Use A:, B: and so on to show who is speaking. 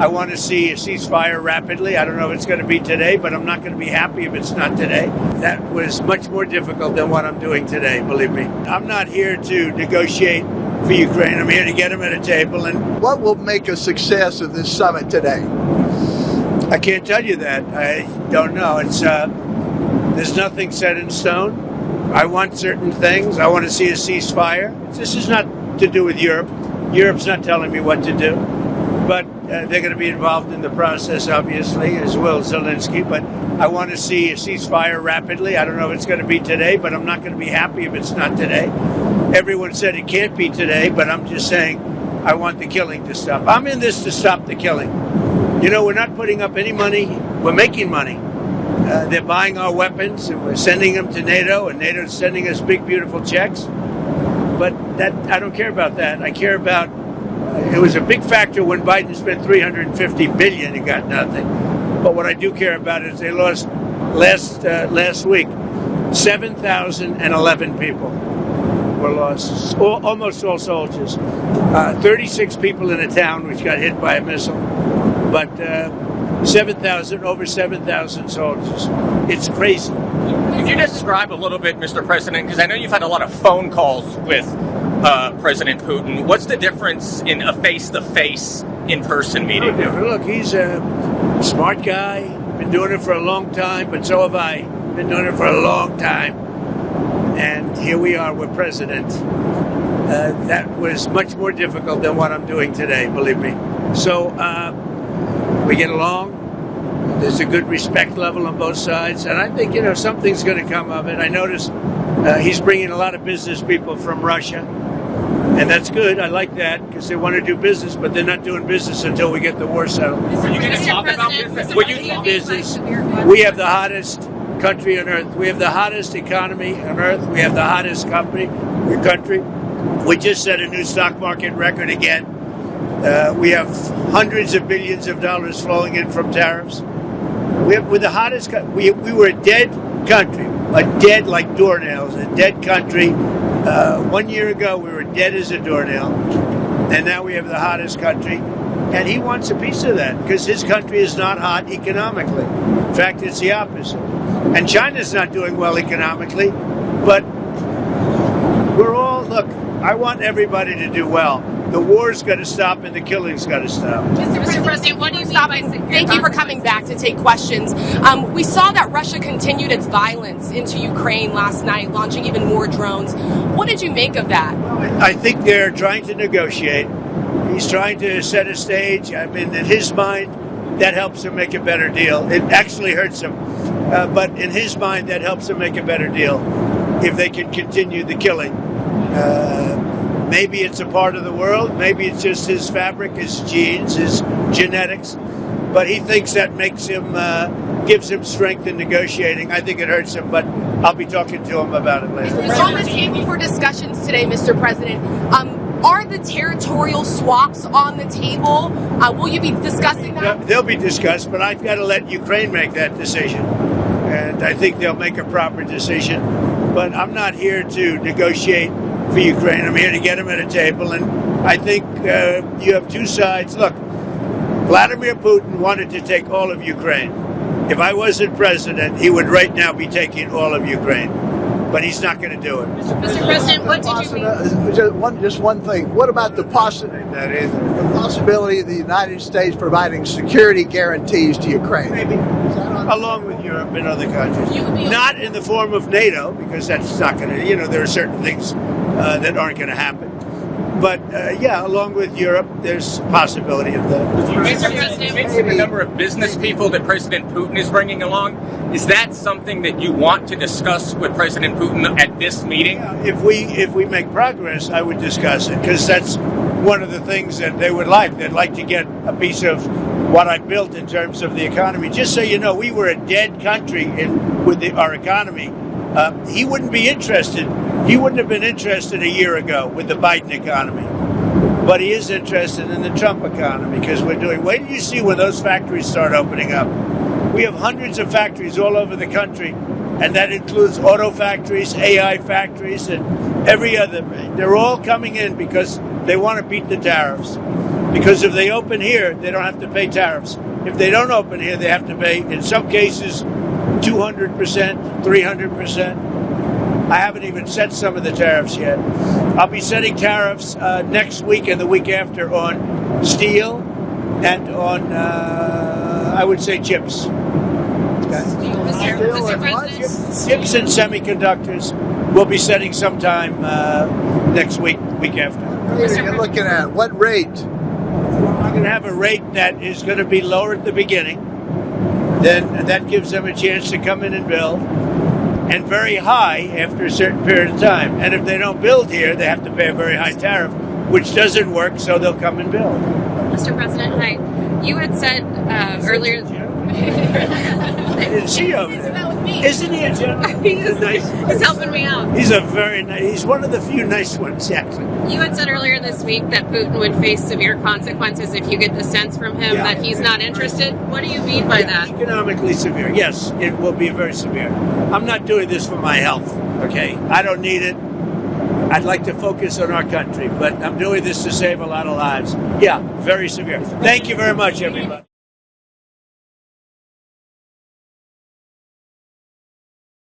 A: I want to see a ceasefire rapidly. I don't know if it's going to be today, but I'm not going to be happy if it's not today. That was much more difficult than what I'm doing today, believe me. I'm not here to negotiate for Ukraine. I'm here to get them at a table. And
B: what will make a success of this summit today?
A: I can't tell you that. I don't know. There's nothing set in stone. I want certain things. I want to see a ceasefire. This is not to do with Europe. Europe's not telling me what to do. But they're going to be involved in the process, obviously, as will Zelensky. But I want to see a ceasefire rapidly. I don't know if it's going to be today, but I'm not going to be happy if it's not today. Everyone said it can't be today, but I'm just saying I want the killing to stop. I'm in this to stop the killing. You know, we're not putting up any money. We're making money. They're buying our weapons, and we're sending them to NATO, and NATO's sending us big, beautiful checks. But that I don't care about that. I care about it was a big factor when Biden spent $350 billion and got nothing. But what I do care about is they lost last week 7,011 people were lost, almost all soldiers. 36 people in a town which got hit by a missile, but over 7,000 soldiers. It's crazy.
C: Could you describe a little bit, Mr. President, because I know you've had a lot of phone calls with President Putin. What's the difference in a face-to-face, in-person meeting?
A: Look, he's a smart guy, been doing it for a long time, but so have I. Been doing it for a long time. And here we are with President. That was much more difficult than what I'm doing today, believe me. So we get along. There's a good respect level on both sides. And I think, something's going to come of it. I noticed he's bringing a lot of business people from Russia. And that's good. I like that because they want to do business, but they're not doing business until we get the war settled.
C: Are you going to talk about
A: business? We have the hottest country on earth. We have the hottest economy on earth. We have the hottest country. We just set a new stock market record again. We have hundreds of billions of dollars flowing in from tariffs. We're the hottest. We were a dead country, like doornails, a dead country. 1 year ago, we were dead as a doornail, and now we have the hottest country. And he wants a piece of that because his country is not hot economically. In fact, it's the opposite. And China's not doing well economically, but look, I want everybody to do well. The war's got to stop and the killing's got to stop.
D: Mr. President, what do you stop? Thank you for coming back to take questions. We saw that Russia continued its violence into Ukraine last night, launching even more drones. What did you make of that?
A: I think they're trying to negotiate. He's trying to set a stage. I mean, in his mind, that helps him make a better deal. It actually hurts him. But in his mind, that helps him make a better deal if they can continue the killing. Maybe it's a part of the world. Maybe it's just his fabric, his genes, his genetics. But he thinks that makes him, gives him strength in negotiating. I think it hurts him, but I'll be talking to him about it later.
D: It's on the table for discussions today, Mr. President. Are the territorial swaps on the table? Will you be discussing that?
A: They'll be discussed, but I've got to let Ukraine make that decision. And I think they'll make a proper decision. But I'm not here to negotiate for Ukraine. I'm here to get them at a table. And I think you have two sides. Look, Vladimir Putin wanted to take all of Ukraine. If I wasn't president, he would right now be taking all of Ukraine. But he's not going to do it.
D: Mr. President, what did you mean?
B: Just one thing. What about the possibility of the United States providing security guarantees to Ukraine?
A: Maybe. Along with Europe and other countries. Not in the form of NATO, because that's not going to, there are certain things that aren't going to happen. But, along with Europe, there's a possibility of that.
C: Mr. President, the number of business people that President Putin is bringing along, is that something that you want to discuss with President Putin at this meeting?
A: If we make progress, I would discuss it, because that's one of the things that they would like. They'd like to get a piece of what I built in terms of the economy. Just so you know, we were a dead country with our economy. He wouldn't be interested. He wouldn't have been interested a year ago with the Biden economy. But he is interested in the Trump economy because wait till you see when those factories start opening up. We have hundreds of factories all over the country, and that includes auto factories, AI factories, and every other. They're all coming in because they want to beat the tariffs. Because if they open here, they don't have to pay tariffs. If they don't open here, they have to pay, in some cases, 200%, 300%. I haven't even set some of the tariffs yet. I'll be setting tariffs next week and the week after on steel and on, I would say, chips.
E: Mr. President.
A: Chips and semiconductors we'll be setting sometime next week after.
B: You're looking at what rate?
A: I'm going to have a rate that is going to be lower at the beginning. Then that gives them a chance to come in and build. And very high after a certain period of time. And if they don't build here, they have to pay a very high tariff, which doesn't work, so they'll come and build.
E: Mr. President, hi. You had said earlier...
A: I didn't see you over there. Isn't he a gentleman?
E: He's helping me out.
A: He's a very nice, he's one of the few nice ones, actually.
E: You had said earlier this week that Putin would face severe consequences if you get the sense from him that he's not interested. What do you mean by that?
A: Economically severe. Yes, it will be very severe. I'm not doing this for my health, okay? I don't need it. I'd like to focus on our country, but I'm doing this to save a lot of lives. Yeah, very severe. Thank you very much, everybody.